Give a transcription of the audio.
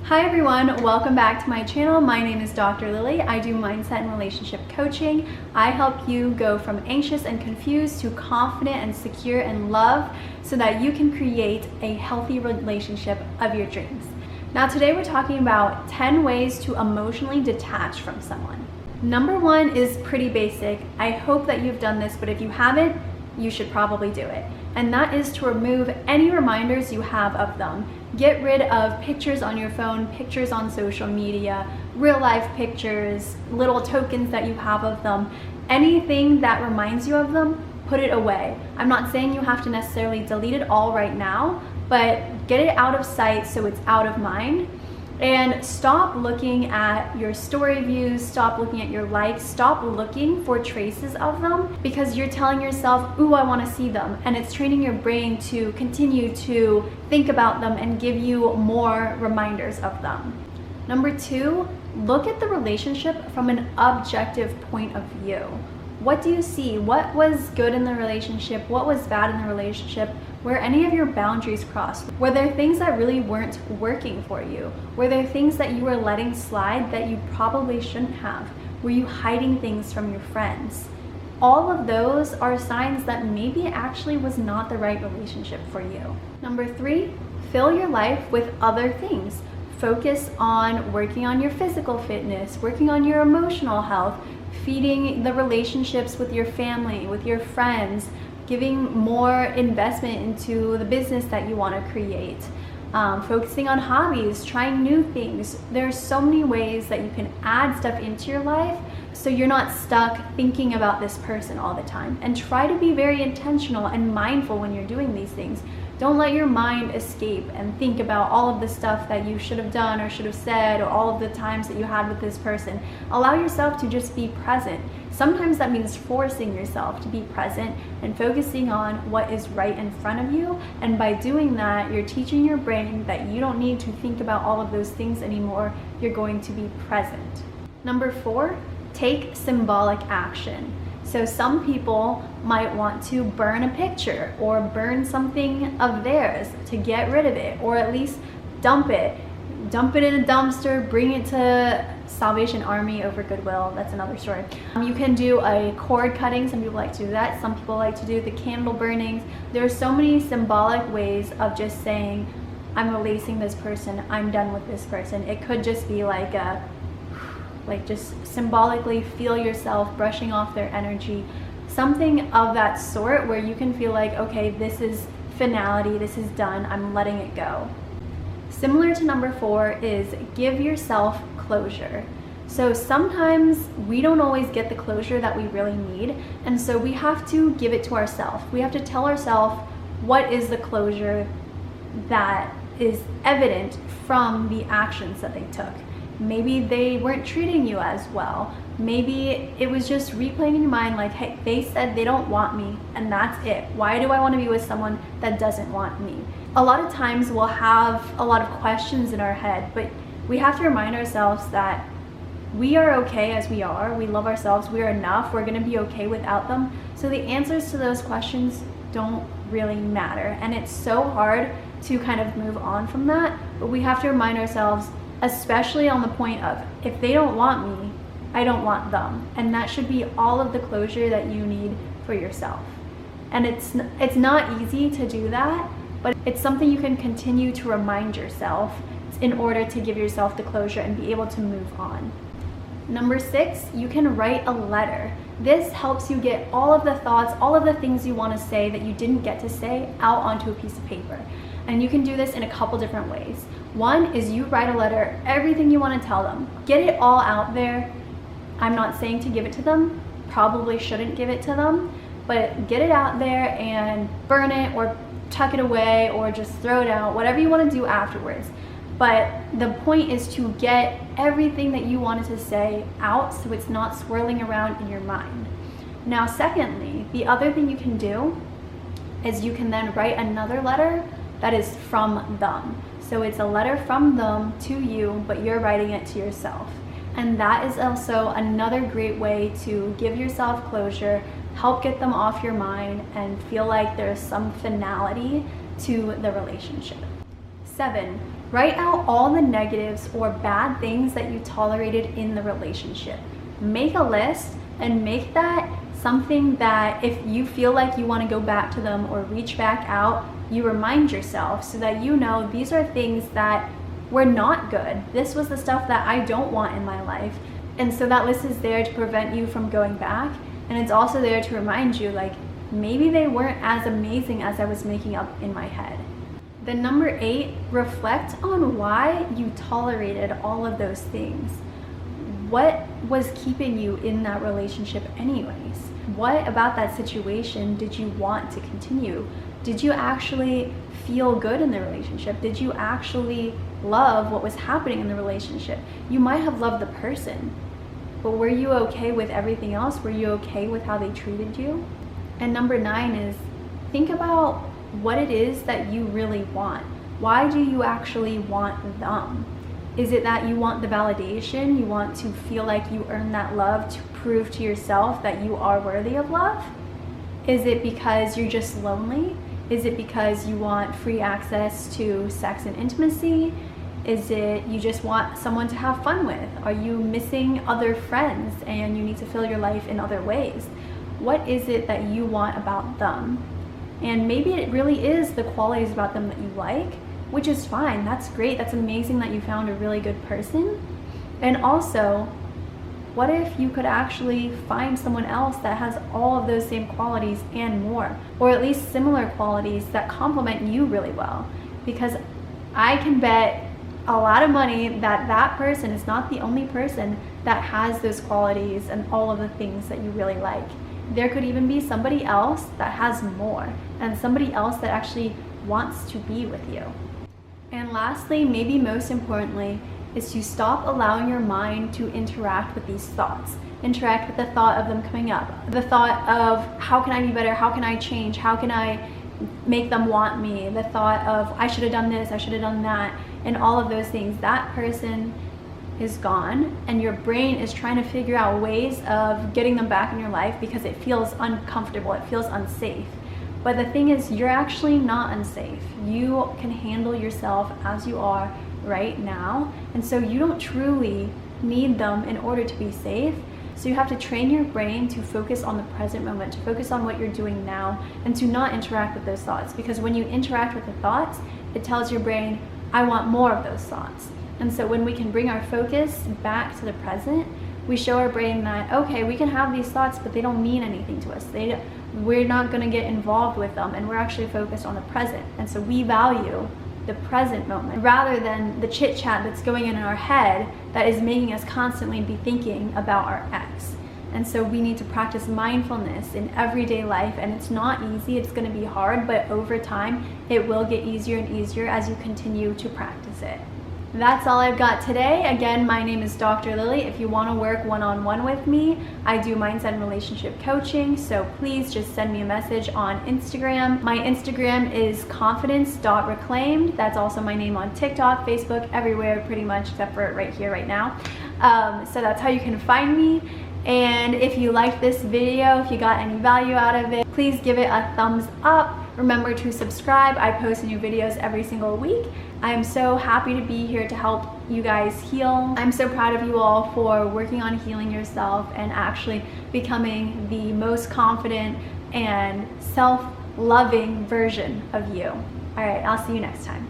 Hi everyone, welcome back to my channel. My name is Dr. Lilli. I do mindset and relationship coaching. I help you go from anxious and confused to confident and secure in love so that you can create a healthy relationship of your dreams. Now today we're talking about 10 ways to emotionally detach from someone. Number one is pretty basic. I hope that you've done this, but if you haven't, you should probably do it. And that is to remove any reminders you have of them. Get rid of pictures on your phone, pictures on social media, real life pictures, little tokens that you have of them. Anything that reminds you of them, put it away. I'm not saying you have to necessarily delete it all right now, but get it out of sight so it's out of mind. And stop looking at your story views, stop looking at your likes, stop looking for traces of them because you're telling yourself, ooh, I want to see them. And it's training your brain to continue to think about them and give you more reminders of them. Number two, look at the relationship from an objective point of view. What do you see? What was good in the relationship? What was bad in the relationship? Were any of your boundaries crossed? Were there things that really weren't working for you? Were there things that you were letting slide that you probably shouldn't have? Were you hiding things from your friends? All of those are signs that maybe it actually was not the right relationship for you. Number three, fill your life with other things. Focus on working on your physical fitness, working on your emotional health, feeding the relationships with your family, with your friends, giving more investment into the business that you want to create, focusing on hobbies, trying new things. There are so many ways that you can add stuff into your life so you're not stuck thinking about this person all the time. And try to be very intentional and mindful when you're doing these things. Don't let your mind escape and think about all of the stuff that you should have done or should have said or all of the times that you had with this person. Allow yourself to just be present. Sometimes that means forcing yourself to be present and focusing on what is right in front of you. And by doing that, you're teaching your brain that you don't need to think about all of those things anymore. You're going to be present. Number four, take symbolic action. So some people might want to burn a picture or burn something of theirs to get rid of it, or at least dump it. Dump it in a dumpster, bring it to Salvation Army over Goodwill. That's another story. You can do a cord cutting. Some people like to do that. Some people like to do the candle burnings. There are so many symbolic ways of just saying, I'm releasing this person, I'm done with this person. It could just be like just symbolically feel yourself brushing off their energy. Something of that sort where you can feel like, okay, this is finality, this is done, I'm letting it go. Similar to number four is give yourself closure. So sometimes we don't always get the closure that we really need, and so we have to give it to ourselves. We have to tell ourselves what is the closure that is evident from the actions that they took. Maybe they weren't treating you as well. Maybe it was just replaying in your mind like, hey, they said they don't want me and that's it. Why do I want to be with someone that doesn't want me? A lot of times we'll have a lot of questions in our head, but we have to remind ourselves that we are okay as we are. We love ourselves. We are enough. We're going to be okay without them. So the answers to those questions don't really matter. And it's so hard to kind of move on from that. But we have to remind ourselves, especially on the point of, if they don't want me, I don't want them. And that should be all of the closure that you need for yourself. And it's not easy to do that, but it's something you can continue to remind yourself in order to give yourself the closure and be able to move on. Number six, you can write a letter. This helps you get all of the thoughts, all of the things you want to say that you didn't get to say out onto a piece of paper. And you can do this in a couple different ways. One is you write a letter, everything you want to tell them. Get it all out there. I'm not saying to give it to them, probably shouldn't give it to them, but get it out there and burn it or tuck it away or just throw it out, whatever you want to do afterwards. But the point is to get everything that you wanted to say out so it's not swirling around in your mind. Now, secondly, the other thing you can do is you can then write another letter that is from them. So it's a letter from them to you, but you're writing it to yourself. And that is also another great way to give yourself closure, help get them off your mind, and feel like there's some finality to the relationship. 7, Write out all the negatives or bad things that you tolerated in the relationship. Make a list and make that something that if you feel like you want to go back to them or reach back out, you remind yourself so that you know these are things that were not good. This was the stuff that I don't want in my life. And so that list is there to prevent you from going back. And it's also there to remind you, like, maybe they weren't as amazing as I was making up in my head. Then number 8, reflect on why you tolerated all of those things. What was keeping you in that relationship anyways? What about that situation did you want to continue? Did you actually feel good in the relationship? Did you actually love what was happening in the relationship? You might have loved the person, but were you okay with everything else? Were you okay with how they treated you? And number 9 is think about what it is that you really want. Why do you actually want them? Is it that you want the validation? You want to feel like you earn that love to prove to yourself that you are worthy of love? Is it because you're just lonely? Is it because you want free access to sex and intimacy? Is it you just want someone to have fun with? Are you missing other friends and you need to fill your life in other ways? What is it that you want about them? And maybe it really is the qualities about them that you like, which is fine. That's great. That's amazing that you found a really good person. And also, what if you could actually find someone else that has all of those same qualities and more, or at least similar qualities that complement you really well? Because I can bet a lot of money that that person is not the only person that has those qualities and all of the things that you really like. There could even be somebody else that has more, and somebody else that actually wants to be with you. And lastly, maybe most importantly, is to stop allowing your mind to interact with these thoughts. Interact with the thought of them coming up, the thought of how can I be better, how can I change, how can I make them want me, the thought of I should have done this, I should have done that, and all of those things. That person is gone, and your brain is trying to figure out ways of getting them back in your life because it feels uncomfortable, it feels unsafe. But the thing is, you're actually not unsafe. You can handle yourself as you are right now, and so you don't truly need them in order to be safe. So you have to train your brain to focus on the present moment, to focus on what you're doing now, and to not interact with those thoughts. Because when you interact with the thoughts, it tells your brain, I want more of those thoughts. And so when we can bring our focus back to the present, we show our brain that, okay, we can have these thoughts, but they don't mean anything to us. We're not going to get involved with them, and we're actually focused on the present. And so we value the present moment rather than the chit chat that's going in our head that is making us constantly be thinking about our ex. And so we need to practice mindfulness in everyday life, and it's not easy, it's going to be hard, but over time it will get easier and easier as you continue to practice it. That's all I've got today. Again, my name is Dr. Lilli. If you want to work one-on-one with me, I do mindset and relationship coaching, so please just send me a message on Instagram. My Instagram is confidence.reclaimed. That's also my name on TikTok, Facebook, everywhere pretty much, except for right here, right now. So that's how you can find me. And if you liked this video, if you got any value out of it, please give it a thumbs up. Remember to subscribe. I post new videos every single week. I'm so happy to be here to help you guys heal. I'm so proud of you all for working on healing yourself and actually becoming the most confident and self-loving version of you. All right, I'll see you next time.